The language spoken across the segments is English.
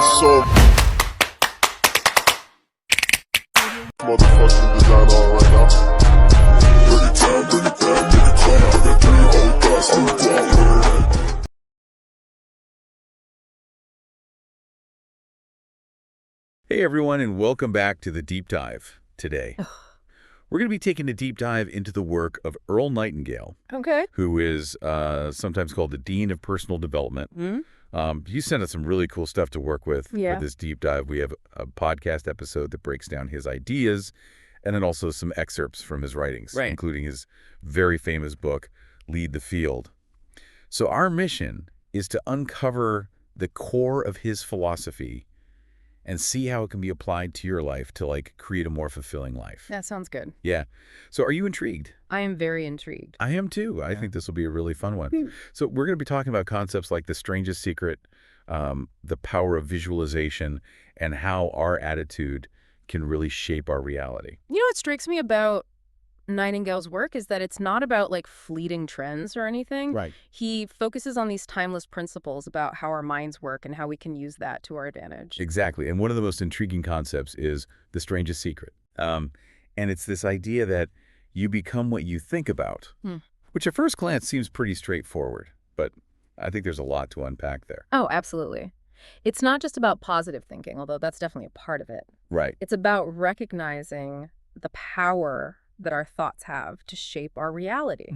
so motherfucking design on right now. Bring it down, make it clap. I got 3 old thoughts on the block. Hey everyone, and welcome back to the Deep Dive today. We're going to be taking a deep dive into the work of Earl Nightingale, who is sometimes called the Dean of Personal Development. He sent us some really cool stuff to work with for this deep dive. We have a podcast episode that breaks down his ideas, and then also some excerpts from his writings, including his very famous book, Lead the Field. So our mission is to uncover the core of his philosophy and see how it can be applied to your life to, like, create a more fulfilling life. That sounds good. Yeah. So are you intrigued? I am very intrigued. I am too. I think this will be a really fun one. So we're going to be talking about concepts like the strangest secret, the power of visualization, and how our attitude can really shape our reality. You know what strikes me about Nightingale's work is that it's not about like fleeting trends or anything. Right. He focuses on these timeless principles about how our minds work and how we can use that to our advantage. Exactly. And one of the most intriguing concepts is the strangest secret. And it's this idea that you become what you think about, which at first glance seems pretty straightforward, but I think there's a lot to unpack there. Oh, absolutely. It's not just about positive thinking, although that's definitely a part of it. Right. It's about recognizing the power that our thoughts have to shape our reality.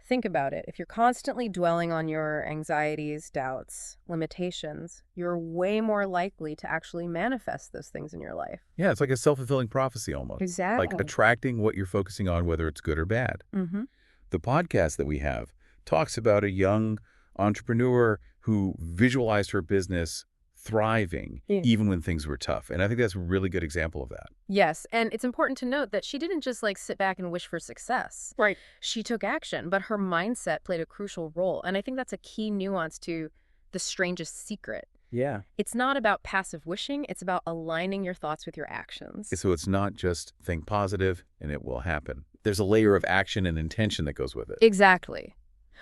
Think about it. If you're constantly dwelling on your anxieties, doubts, limitations, you're way more likely to actually manifest those things in your life. Yeah, it's like a self-fulfilling prophecy almost. Exactly. Like attracting what you're focusing on, whether it's good or bad. The podcast that we have talks about a young entrepreneur who visualized her business thriving even when things were tough. And I think that's a really good example of that. Yes, and it's important to note that she didn't just like sit back and wish for success. Right. She took action, but her mindset played a crucial role. And I think that's a key nuance to the strangest secret. Yeah. It's not about passive wishing, it's about aligning your thoughts with your actions. So it's not just think positive and it will happen. There's a layer of action and intention that goes with it. Exactly.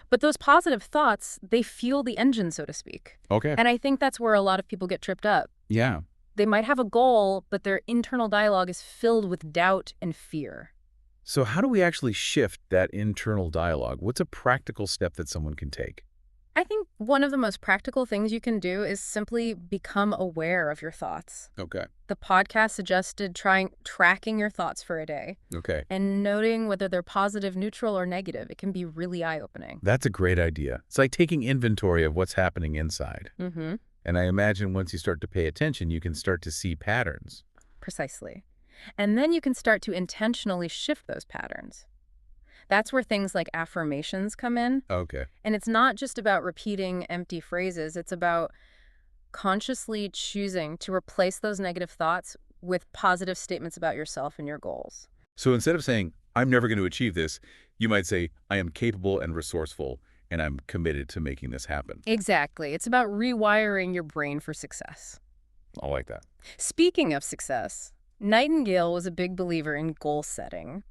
But those positive thoughts, they fuel the engine, so to speak. Okay. And I think that's where a lot of people get tripped up. Yeah. They might have a goal, but their internal dialogue is filled with doubt and fear. So how do we actually shift that internal dialogue? What's a practical step that someone can take? I think one of the most practical things you can do is simply become aware of your thoughts. Okay. The podcast suggested tracking your thoughts for a day. Okay. And noting whether they're positive, neutral, or negative. It can be really eye-opening. That's a great idea. It's like taking inventory of what's happening inside. And I imagine once you start to pay attention, you can start to see patterns. Precisely. And then you can start to intentionally shift those patterns. That's where things like affirmations come in. Okay. And it's not just about repeating empty phrases. It's about consciously choosing to replace those negative thoughts with positive statements about yourself and your goals. So instead of saying, I'm never going to achieve this, you might say, I am capable and resourceful, and I'm committed to making this happen. Exactly. It's about rewiring your brain for success. I like that. Speaking of success, Nightingale was a big believer in goal setting.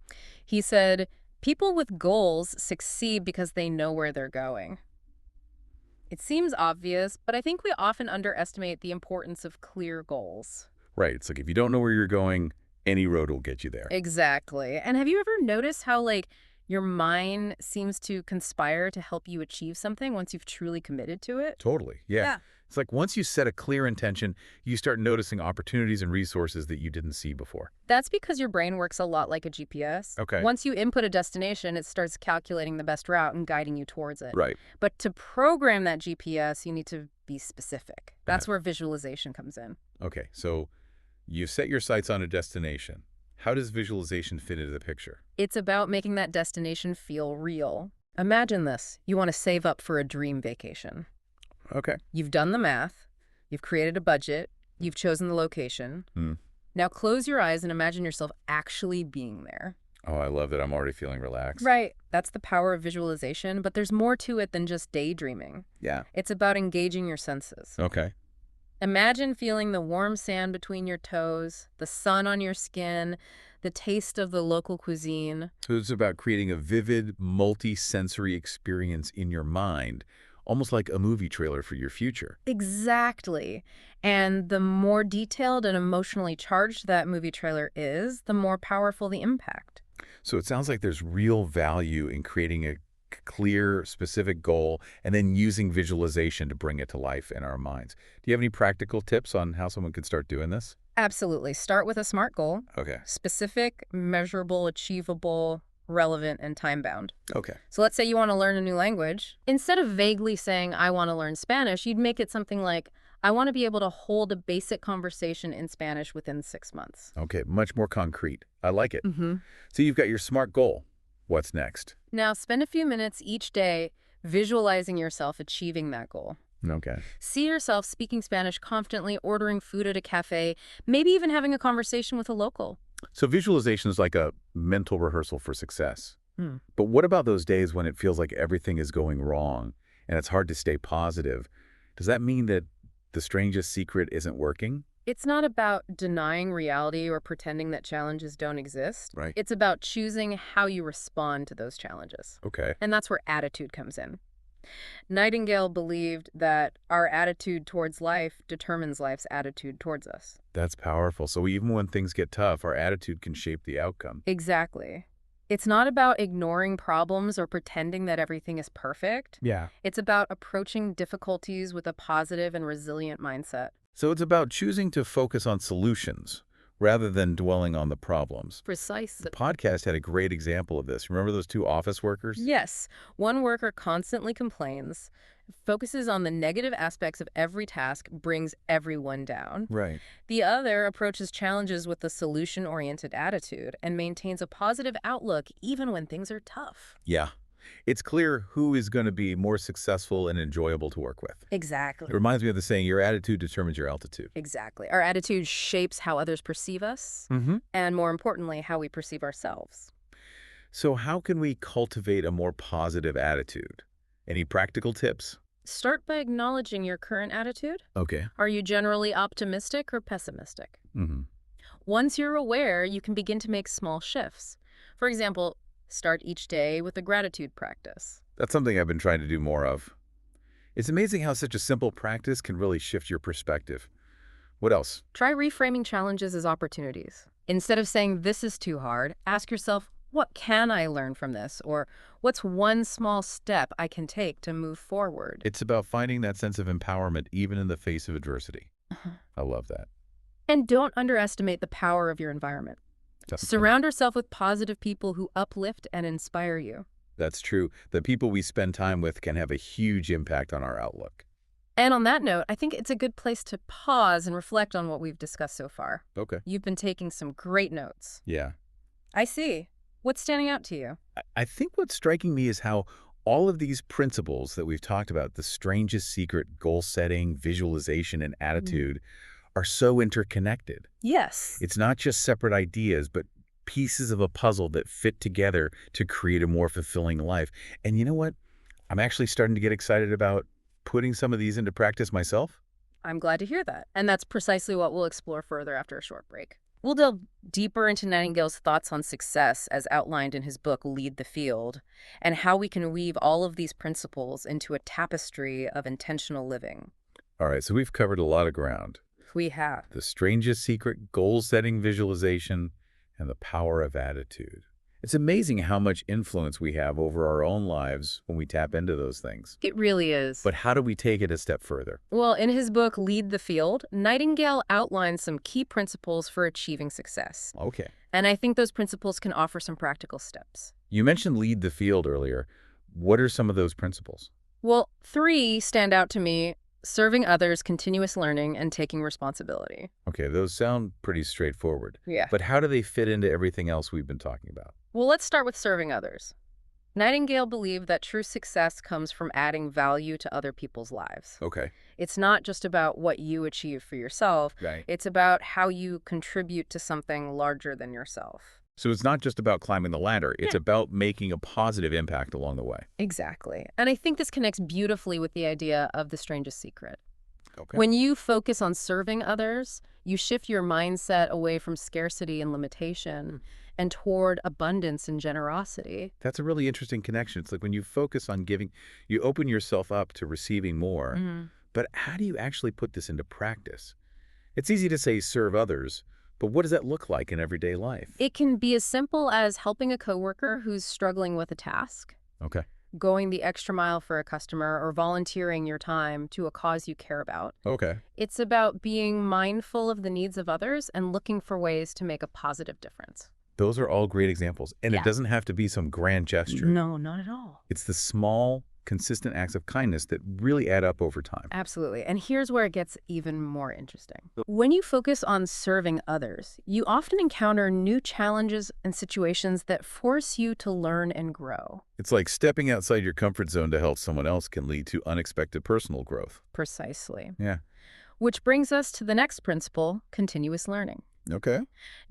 He said, people with goals succeed because they know where they're going. It seems obvious, but I think we often underestimate the importance of clear goals. Right. It's like if you don't know where you're going, any road will get you there. Exactly. And have you ever noticed how, like, your mind seems to conspire to help you achieve something once you've truly committed to it? Totally. Yeah. It's like once you set a clear intention, you start noticing opportunities and resources that you didn't see before. That's because your brain works a lot like a GPS. Okay. Once you input a destination, it starts calculating the best route and guiding you towards it. Right. But to program that GPS, you need to be specific. That's where visualization comes in. Okay. So you set your sights on a destination. How does visualization fit into the picture? It's about making that destination feel real. Imagine this. You want to save up for a dream vacation. Okay. You've done the math. You've created a budget. You've chosen the location. Now close your eyes and imagine yourself actually being there. Oh, I love that. I'm already feeling relaxed. Right. That's the power of visualization, but there's more to it than just daydreaming. Yeah. It's about engaging your senses. Okay. Imagine feeling the warm sand between your toes, the sun on your skin, the taste of the local cuisine. So it's about creating a vivid, multi-sensory experience in your mind, almost like a movie trailer for your future. Exactly. And the more detailed and emotionally charged that movie trailer is, the more powerful the impact. So it sounds like there's real value in creating a clear, specific goal and then using visualization to bring it to life in our minds. Do you have any practical tips on how someone could start doing this? Absolutely. Start with a SMART goal. Okay. Specific, measurable, achievable, relevant, and time-bound. Okay. So let's say you want to learn a new language. Instead of vaguely saying, I want to learn Spanish, you'd make it something like, I want to be able to hold a basic conversation in Spanish within 6 months. Okay, much more concrete. I like it. So you've got your SMART goal. What's next? Now, spend a few minutes each day visualizing yourself achieving that goal. Okay. See yourself speaking Spanish confidently, ordering food at a cafe, maybe even having a conversation with a local. So visualization is like a mental rehearsal for success. Hmm. But what about those days when it feels like everything is going wrong and it's hard to stay positive? Does that mean that the strangest secret isn't working? It's not about denying reality or pretending that challenges don't exist. Right. It's about choosing how you respond to those challenges. Okay. And that's where attitude comes in. Nightingale believed that our attitude towards life determines life's attitude towards us. That's powerful. So even when things get tough, our attitude can shape the outcome. Exactly. It's not about ignoring problems or pretending that everything is perfect. Yeah. It's about approaching difficulties with a positive and resilient mindset. So it's about choosing to focus on solutions rather than dwelling on the problems. Precisely. The podcast had a great example of this. Remember those two office workers? Yes. One worker constantly complains, focuses on the negative aspects of every task, brings everyone down. Right. The other approaches challenges with a solution-oriented attitude and maintains a positive outlook even when things are tough. Yeah. It's clear who is going to be more successful and enjoyable to work with. Exactly. It reminds me of the saying, your attitude determines your altitude. Exactly. Our attitude shapes how others perceive us, and more importantly, how we perceive ourselves. So how can we cultivate a more positive attitude? Any practical tips? Start by acknowledging your current attitude. Okay. Are you generally optimistic or pessimistic? Once you're aware, you can begin to make small shifts. For example, start each day with a gratitude practice. That's something I've been trying to do more of. It's amazing how such a simple practice can really shift your perspective. What else? Try reframing challenges as opportunities. Instead of saying, this is too hard, ask yourself, what can I learn from this? Or what's one small step I can take to move forward? It's about finding that sense of empowerment even in the face of adversity. I love that. And don't underestimate the power of your environment. Definitely. Surround yourself with positive people who uplift and inspire you. That's true. The people we spend time with can have a huge impact on our outlook. And on that note, I think it's a good place to pause and reflect on what we've discussed so far. Okay. You've been taking some great notes. Yeah. I see. What's standing out to you? I think what's striking me is how all of these principles that we've talked about, the strangest secret, goal setting, visualization, and attitude, are so interconnected. Yes. It's not just separate ideas, but pieces of a puzzle that fit together to create a more fulfilling life. And you know what? I'm actually starting to get excited about putting some of these into practice myself. I'm glad to hear that. And that's precisely what we'll explore further after a short break. We'll delve deeper into Nightingale's thoughts on success as outlined in his book, Lead the Field, and how we can weave all of these principles into a tapestry of intentional living. All right, so we've covered a lot of ground. We have. The strangest secret, goal-setting visualization, and the power of attitude. It's amazing how much influence we have over our own lives when we tap into those things. It really is. But how do we take it a step further? Well, in his book, Lead the Field, Nightingale outlines some key principles for achieving success. Okay. And I think those principles can offer some practical steps. You mentioned lead the field earlier. What are some of those principles? Well, 3 stand out to me: serving others, continuous learning, and taking responsibility. Okay, those sound pretty straightforward. Yeah. But how do they fit into everything else we've been talking about? Well, let's start with serving others. Nightingale believed that true success comes from adding value to other people's lives. Okay. It's not just about what you achieve for yourself. Right. It's about how you contribute to something larger than yourself. So it's not just about climbing the ladder. It's about making a positive impact along the way. Exactly. And I think this connects beautifully with the idea of the strangest secret. Okay. When you focus on serving others, you shift your mindset away from scarcity and limitation and toward abundance and generosity. That's a really interesting connection. It's like when you focus on giving, you open yourself up to receiving more. But how do you actually put this into practice? It's easy to say serve others, but what does that look like in everyday life? It can be as simple as helping a coworker who's struggling with a task, Okay. going the extra mile for a customer, or volunteering your time to a cause you care about. Okay. It's about being mindful of the needs of others and looking for ways to make a positive difference. Those are all great examples. And Yeah. it doesn't have to be some grand gesture. No, not at all. It's the small, consistent acts of kindness that really add up over time. Absolutely. And here's where it gets even more interesting. When you focus on serving others, you often encounter new challenges and situations that force you to learn and grow. It's like stepping outside your comfort zone to help someone else can lead to unexpected personal growth. Precisely. Yeah. Which brings us to the next principle, continuous learning. Okay.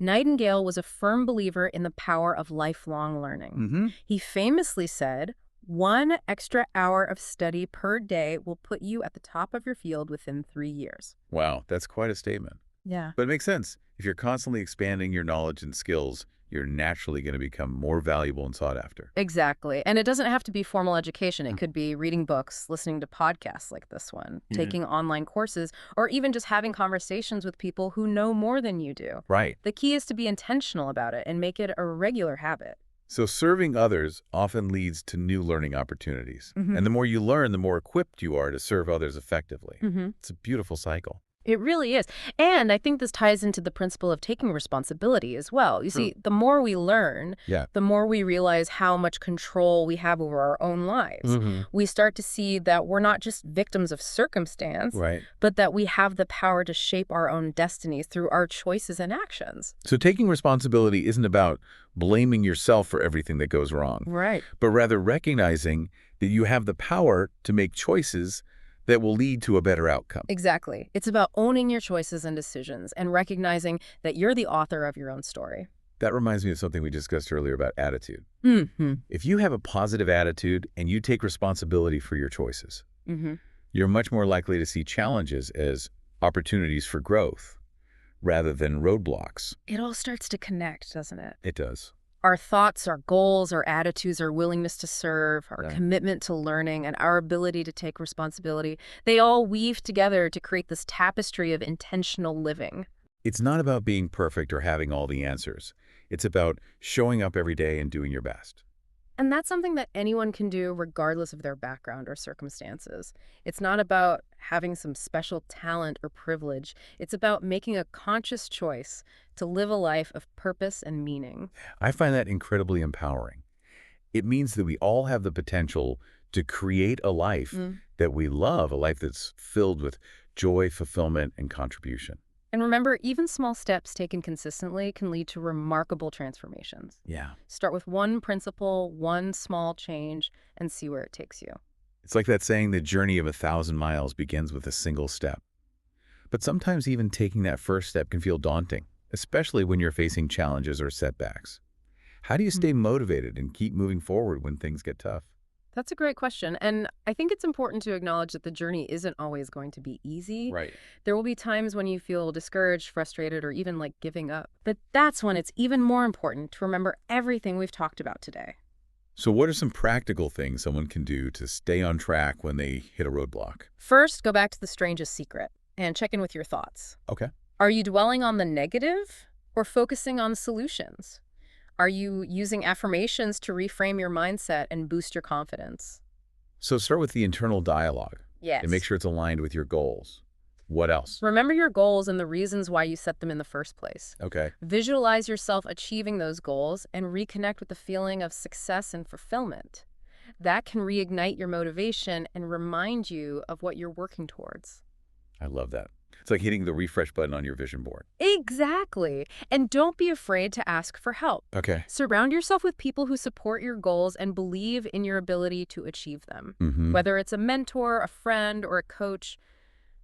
Nightingale was a firm believer in the power of lifelong learning. He famously said, "1 extra hour of study per day will put you at the top of your field within 3 years." Wow, that's quite a statement. Yeah. But it makes sense. If you're constantly expanding your knowledge and skills, you're naturally going to become more valuable and sought after. Exactly. And it doesn't have to be formal education. It could be reading books, listening to podcasts like this one, taking online courses, or even just having conversations with people who know more than you do. Right. The key is to be intentional about it and make it a regular habit. So serving others often leads to new learning opportunities. And the more you learn, the more equipped you are to serve others effectively. It's a beautiful cycle. It really is. And I think this ties into the principle of taking responsibility as well. You see, the more we learn, the more we realize how much control we have over our own lives. We start to see that we're not just victims of circumstance, but that we have the power to shape our own destinies through our choices and actions. So taking responsibility isn't about blaming yourself for everything that goes wrong, but rather recognizing that you have the power to make choices that will lead to a better outcome. Exactly. It's about owning your choices and decisions and recognizing that you're the author of your own story. That reminds me of something we discussed earlier about attitude. If you have a positive attitude and you take responsibility for your choices, you're much more likely to see challenges as opportunities for growth rather than roadblocks. It all starts to connect, doesn't it? It does. Our thoughts, our goals, our attitudes, our willingness to serve, our commitment to learning, and our ability to take responsibility, they all weave together to create this tapestry of intentional living. It's not about being perfect or having all the answers. It's about showing up every day and doing your best. And that's something that anyone can do regardless of their background or circumstances. It's not about having some special talent or privilege. It's about making a conscious choice to live a life of purpose and meaning. I find that incredibly empowering. It means that we all have the potential to create a life that we love, a life that's filled with joy, fulfillment, and contribution. And remember, even small steps taken consistently can lead to remarkable transformations. Yeah. Start with one principle, one small change, and see where it takes you. It's like that saying, the journey of 1,000 miles begins with a single step. But sometimes even taking that first step can feel daunting, especially when you're facing challenges or setbacks. How do you stay motivated and keep moving forward when things get tough? That's a great question. And I think it's important to acknowledge that the journey isn't always going to be easy. There will be times when you feel discouraged, frustrated, or even like giving up. But that's when it's even more important to remember everything we've talked about today. So what are some practical things someone can do to stay on track when they hit a roadblock? First, go back to the strangest secret and check in with your thoughts. Okay. Are you dwelling on the negative or focusing on solutions? Are you using affirmations to reframe your mindset and boost your confidence? So start with the internal dialogue. Yes. And make sure it's aligned with your goals. What else? Remember your goals and the reasons why you set them in the first place. Okay. Visualize yourself achieving those goals and reconnect with the feeling of success and fulfillment. That can reignite your motivation and remind you of what you're working towards. I love that. It's like hitting the refresh button on your vision board. Exactly. And don't be afraid to ask for help. Okay. Surround yourself with people who support your goals and believe in your ability to achieve them. Whether it's a mentor, a friend, or a coach,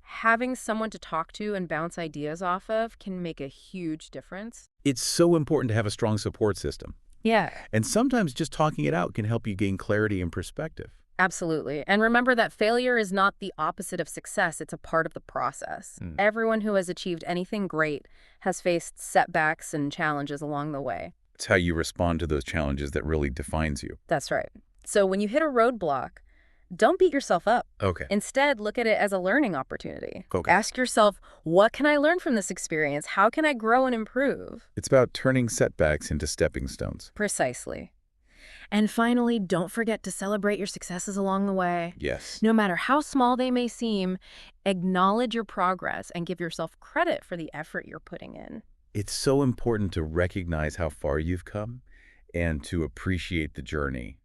having someone to talk to and bounce ideas off of can make a huge difference. It's so important to have a strong support system. Yeah. And sometimes just talking it out can help you gain clarity and perspective. Absolutely. And remember that failure is not the opposite of success. It's a part of the process. Everyone who has achieved anything great has faced setbacks and challenges along the way. It's how you respond to those challenges that really defines you. That's right. So when you hit a roadblock, don't beat yourself up. Okay. Instead, look at it as a learning opportunity. Okay. Ask yourself, what can I learn from this experience? How can I grow and improve? It's about turning setbacks into stepping stones. Precisely. And finally, don't forget to celebrate your successes along the way. Yes. No matter how small they may seem, acknowledge your progress and give yourself credit for the effort you're putting in. It's so important to recognize how far you've come and to appreciate the journey.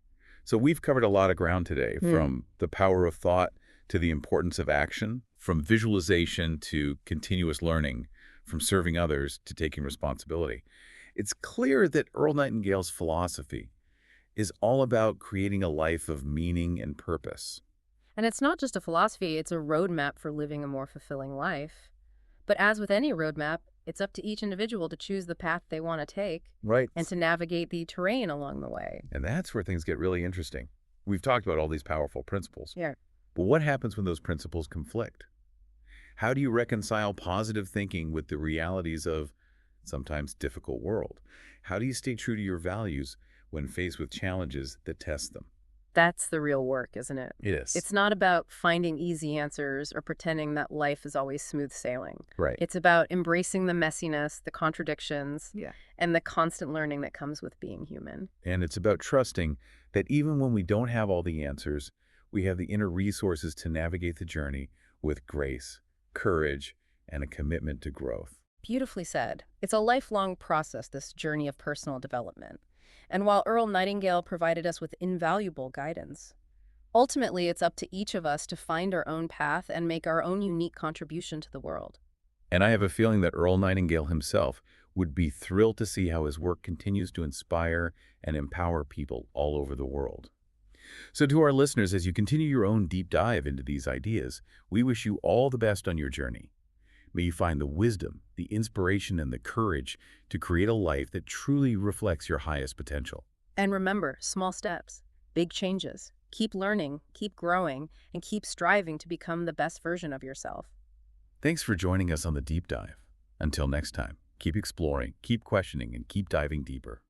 So we've covered a lot of ground today, from the power of thought to the importance of action, from visualization to continuous learning, from serving others to taking responsibility. It's clear that Earl Nightingale's philosophy is all about creating a life of meaning and purpose. And it's not just a philosophy, it's a roadmap for living a more fulfilling life. But as with any roadmap, it's up to each individual to choose the path they want to take. Right. And to navigate the terrain along the way. And that's where things get really interesting. We've talked about all these powerful principles. Yeah. But what happens when those principles conflict? How do you reconcile positive thinking with the realities of sometimes difficult world? How do you stay true to your values when faced with challenges that test them? That's the real work, isn't it? It is. It's not about finding easy answers or pretending that life is always smooth sailing. Right. It's about embracing the messiness, the contradictions, Yeah. and the constant learning that comes with being human. And it's about trusting that even when we don't have all the answers, we have the inner resources to navigate the journey with grace, courage, and a commitment to growth. Beautifully said. It's a lifelong process, this journey of personal development. And while Earl Nightingale provided us with invaluable guidance, ultimately it's up to each of us to find our own path and make our own unique contribution to the world. And I have a feeling that Earl Nightingale himself would be thrilled to see how his work continues to inspire and empower people all over the world. So to our listeners, as you continue your own deep dive into these ideas, we wish you all the best on your journey. May you find the wisdom, the inspiration, and the courage to create a life that truly reflects your highest potential. And remember, small steps, big changes. Keep learning, keep growing, and keep striving to become the best version of yourself. Thanks for joining us on the Deep Dive. Until next time, keep exploring, keep questioning, and keep diving deeper.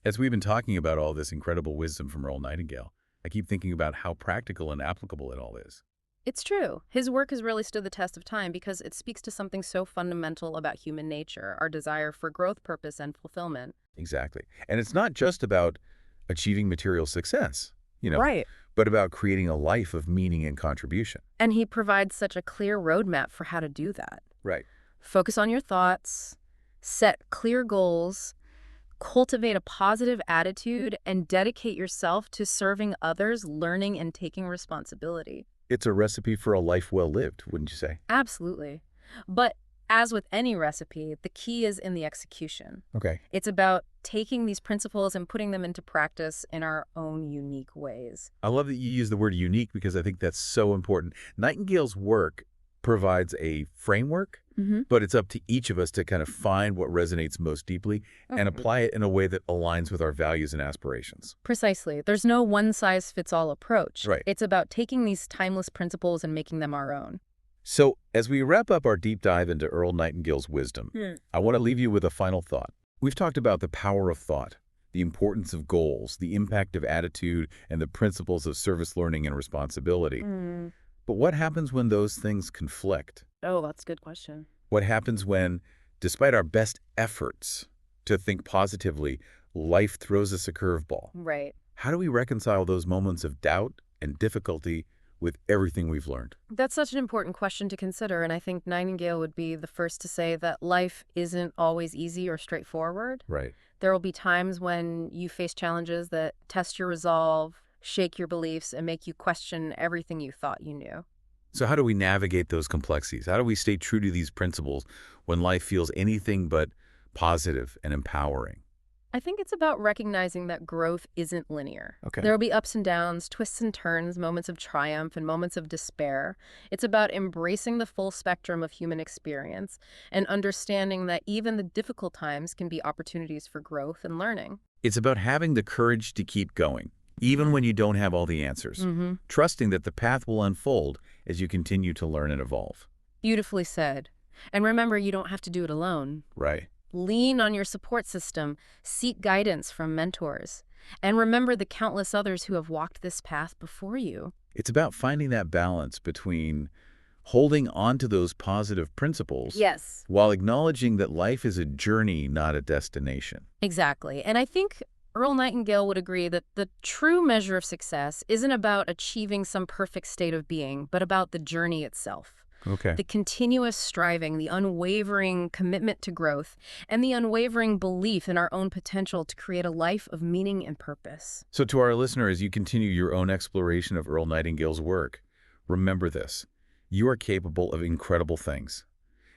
As we've been talking about all this incredible wisdom from Earl Nightingale, I keep thinking about how practical and applicable it all is. It's true. His work has really stood the test of time because it speaks to something so fundamental about human nature, our desire for growth, purpose, and fulfillment. Exactly. And it's not just about achieving material success, Right. but about creating a life of meaning and contribution. And he provides such a clear roadmap for how to do that. Right. Focus on your thoughts, set clear goals, cultivate a positive attitude, and dedicate yourself to serving others, learning, and taking responsibility. It's a recipe for a life well lived, wouldn't you say? Absolutely. But as with any recipe, the key is in the execution. Okay. It's about taking these principles and putting them into practice in our own unique ways. I love that you use the word unique because I think that's so important. Nightingale's work provides a framework, but it's up to each of us to kind of find what resonates most deeply and apply it in a way that aligns with our values and aspirations. Precisely. There's no one-size-fits-all approach. Right. It's about taking these timeless principles and making them our own. So as we wrap up our deep dive into Earl Nightingale's wisdom, I want to leave you with a final thought. We've talked about the power of thought, the importance of goals, the impact of attitude, and the principles of service learning and responsibility. But what happens when those things conflict? Oh, that's a good question. What happens when, despite our best efforts to think positively, life throws us a curveball? Right. How do we reconcile those moments of doubt and difficulty with everything we've learned? That's such an important question to consider, and I think Nightingale would be the first to say that life isn't always easy or straightforward. Right. There will be times when you face challenges that test your resolve, shake your beliefs, and make you question everything you thought you knew. So how do we navigate those complexities? How do we stay true to these principles when life feels anything but positive and empowering? I think it's about recognizing that growth isn't linear. Okay. There will be ups and downs, twists and turns, moments of triumph, and moments of despair. It's about embracing the full spectrum of human experience and understanding that even the difficult times can be opportunities for growth and learning. It's about having the courage to keep going, even when you don't have all the answers, trusting that the path will unfold as you continue to learn and evolve. Beautifully said. And remember, you don't have to do it alone. Right. Lean on your support system, seek guidance from mentors, and remember the countless others who have walked this path before you. It's about finding that balance between holding on to those positive principles Yes. while acknowledging that life is a journey, not a destination. Exactly. And I think Earl Nightingale would agree that the true measure of success isn't about achieving some perfect state of being, but about the journey itself. Okay. The continuous striving, the unwavering commitment to growth, and the unwavering belief in our own potential to create a life of meaning and purpose. So to our listener, as you continue your own exploration of Earl Nightingale's work, remember this. You are capable of incredible things.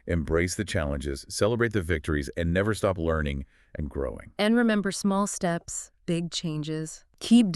Embrace the challenges, celebrate the victories, and never stop learning and growing. And remember, small steps, big changes. Keep